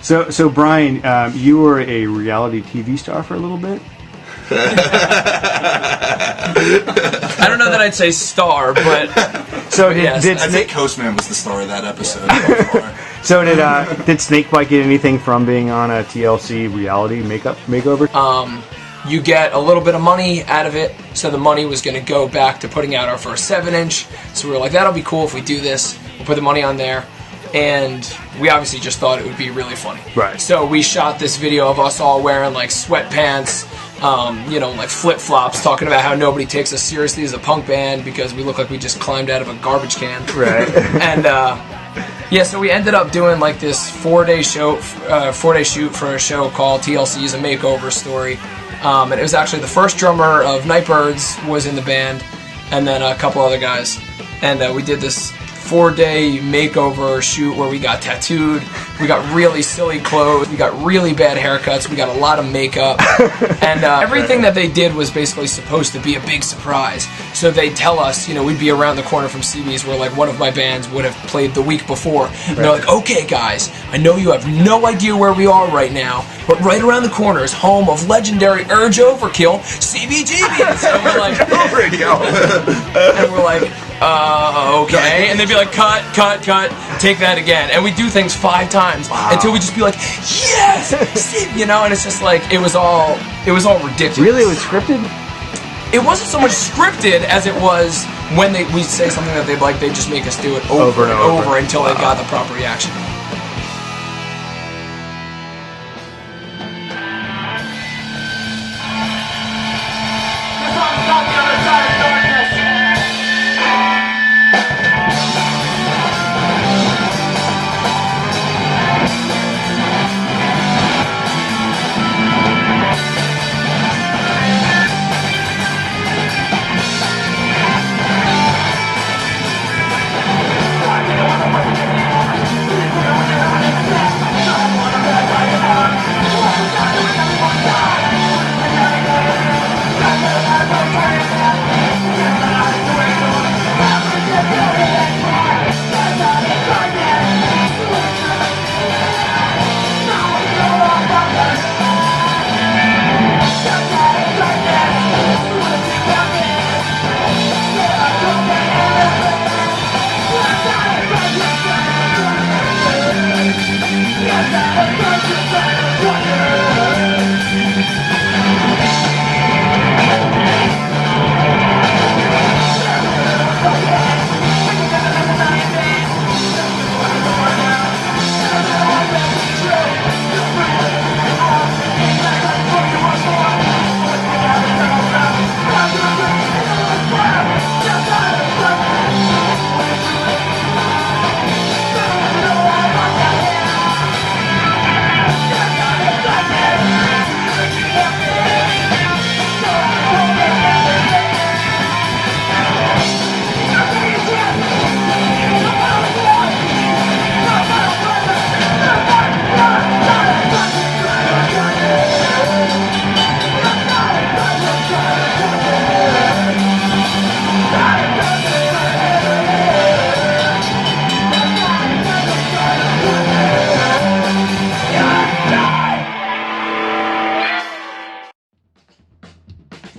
So Brian, you were a reality TV star for a little bit? I don't know that I'd say star, but... So yes. I'd say Coastman was the star of that episode. So did Snakebite get anything from being on a TLC reality makeover? You get a little bit of money out of it, so the money was going to go back to putting out our first 7-inch. So we were like, that'll be cool if we do this. We'll put the money on there. And we obviously just thought it would be really funny. Right. So we shot this video of us all wearing like sweatpants, like flip-flops, talking about how nobody takes us seriously as a punk band because we look like we just climbed out of a garbage can. Right. And so we ended up doing like this 4-day shoot for a show called TLC's A Makeover Story. And it was actually the first drummer of Nightbirds was in the band, and then a couple other guys. And we did this 4-day makeover shoot where we got tattooed, we got really silly clothes, we got really bad haircuts, we got a lot of makeup, and everything that they did was basically supposed to be a big surprise. So they'd tell us, we'd be around the corner from CB's where like one of my bands would have played the week before, and they're like, okay guys, I know you have no idea where we are right now, but right around the corner is home of legendary Urge Overkill, CBGB. And so we're like, and we're like, okay, and they'd be like, cut, take that again, and we do things 5 times until we just be like, yes, and it's just like it was all ridiculous. Really, it was scripted? It wasn't so much scripted as it was when we say something that they'd like, they just make us do it over and over until they got the proper reaction.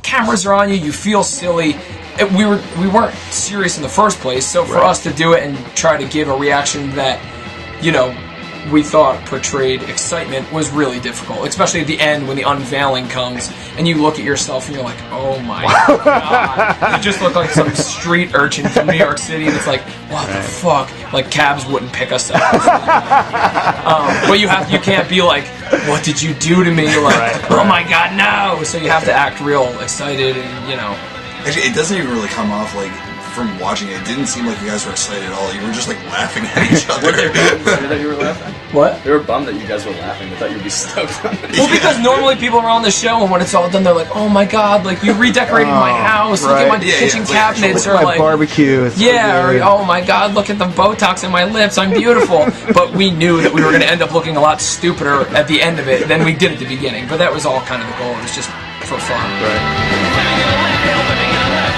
Cameras are on you, you feel silly. We weren't serious in the first place, so for us to do it and try to give a reaction that, we thought portrayed excitement was really difficult, especially at the end when the unveiling comes and you look at yourself and you're like, oh my god, you just look like some street urchin from New York City and it's like, what the fuck, like cabs wouldn't pick us up. But you can't be like, what did you do to me, like, oh my god, no, so you have to act real excited and Actually, it doesn't even really come off like, from watching it, it didn't seem like you guys were excited at all. You were just like laughing at each other. Were they bummed that you were laughing? What? They were bummed that you guys were laughing. They thought you'd be stoked on it. Well, because normally people are on the show and when it's all done, they're like, oh my god, like you redecorated my house, look at my kitchen cabinets, or my like barbecue. It's or oh my god, look at the Botox in my lips, I'm beautiful. But we knew that we were going to end up looking a lot stupider at the end of it than we did at the beginning. But that was all kind of the goal. It was just for fun. Right. We'll be right back.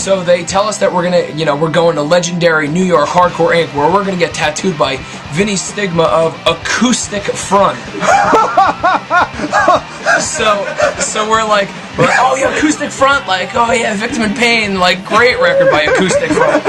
So they tell us that we're going to legendary New York Hardcore Inc., where we're gonna get tattooed by Vinny's stigma of acoustic front. so we're like, oh yeah, acoustic front, like, oh yeah, Victim in Pain, like, great record by acoustic front.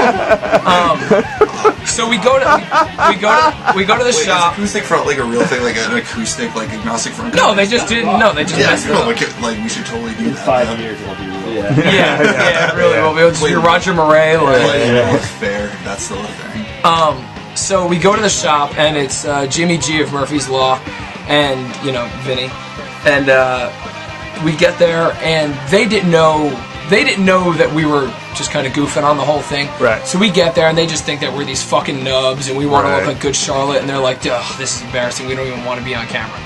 So we go to the shop. Is acoustic front like a real thing, like an acoustic, like agnostic front? No, they just didn't. No, they just messed it up. Like we should totally do that. 5 years it'll be real. Yeah, really will be. It'll just be Roger Murray. It's fair. That's still a thing. So we go to the shop, and it's Jimmy G of Murphy's Law, and Vinny, and we get there, and they didn't know that we were just kind of goofing on the whole thing. Right. So we get there, and they just think that we're these fucking nubs, and we want to look like good Charlotte, and they're like, ugh, this is embarrassing. We don't even want to be on camera.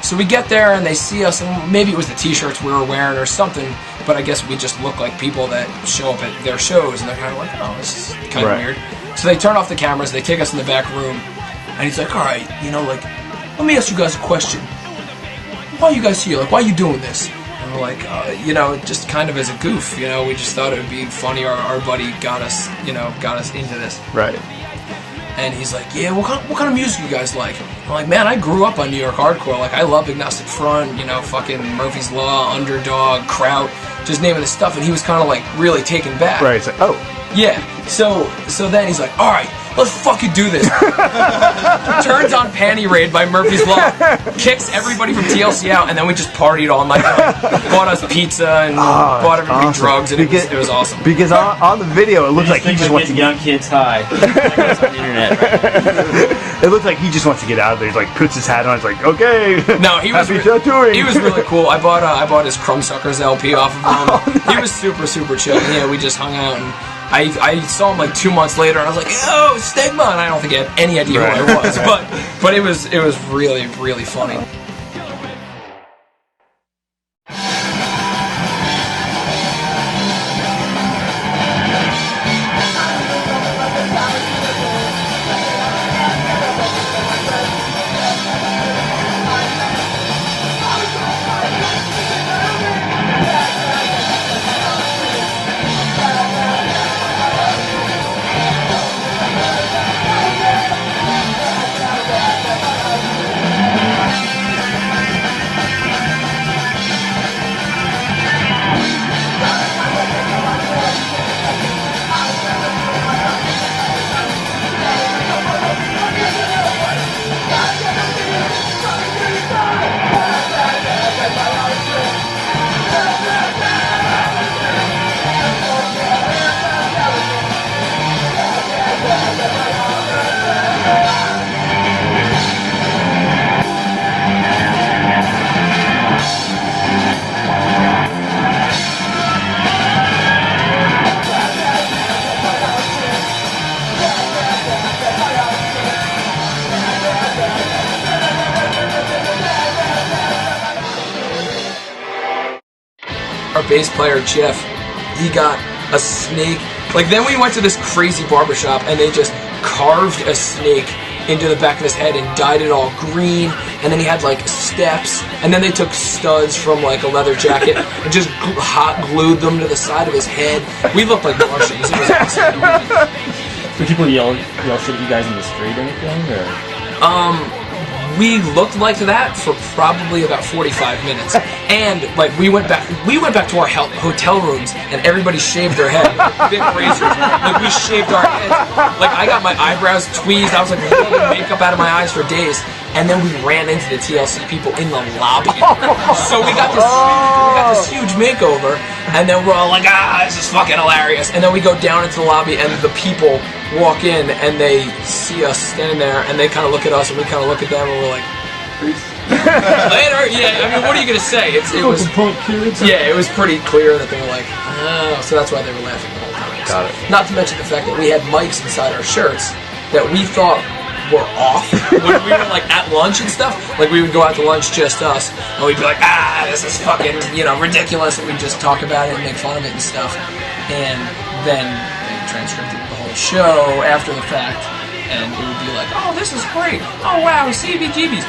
So we get there, and they see us, and maybe it was the t-shirts we were wearing or something, but I guess we just look like people that show up at their shows, and they're kind of like, oh, this is kind of weird. So they turn off the cameras, they take us in the back room, and he's like, all right, let me ask you guys a question. Why are you guys here? Like, why are you doing this? And we're like, just kind of as a goof, we just thought it would be funny. Our buddy got us into this. Right. And he's like, yeah, what kind of music you guys like? I'm like, man, I grew up on New York hardcore. Like, I love Agnostic Front, fucking Murphy's Law, Underdog, Kraut, just naming the stuff. And he was kind of like really taken back. Right. It's like, oh. Yeah. So then he's like, all right, let's fucking do this. Turns on Panty Raid by Murphy's Law, kicks everybody from TLC out, and then we just partied all night long. Bought us pizza and bought everybody drugs, and it was awesome. Because on the video, it looks like he just wants to get young kids high. Like it's on the internet, right? It looks like he just wants to get out of there. He's like, puts his hat on. He's like, okay. No, he was tattooing. He was really cool. I bought his Crumbsuckers LP off of him. Oh, nice. He was super, super chill. Yeah, we just hung out, and I saw him like 2 months later, and I was like, "Yo, Stigma!" And I don't think he had any idea who I was, but it was really, really funny. Our bass player Jeff, he got a snake. Like, then we went to this crazy barbershop and they just carved a snake into the back of his head and dyed it all green, and then he had like steps, and then they took studs from like a leather jacket and just hot glued them to the side of his head. We looked like Martians. It was awesome. Did people yell shit at you guys in the street or anything, or? We looked like that for probably about 45 minutes, and like we went back to our hotel rooms, and everybody shaved their head, big razors. Like, we shaved our heads. Like, I got my eyebrows tweezed. I was like pulling makeup out of my eyes for days, and then we ran into the TLC people in the lobby. So we got this huge makeover, and then we're all like, this is fucking hilarious. And then we go down into the lobby, and the people walk in, and they see us standing there, and they kind of look at us, and we kind of look at them, and we're like, later. Yeah, I mean, what are you gonna say? It was pretty clear that they were like, oh, so that's why they were laughing the whole time. Got it. Not to mention the fact that we had mics inside our shirts that we thought were off when we were like at lunch and stuff. Like, we would go out to lunch, just us, and we'd be like, this is fucking ridiculous, and we'd just talk about it and make fun of it and stuff. And then they transcribed the whole show after the fact, and it would be like, oh, this is great. Oh, wow, CBGBs.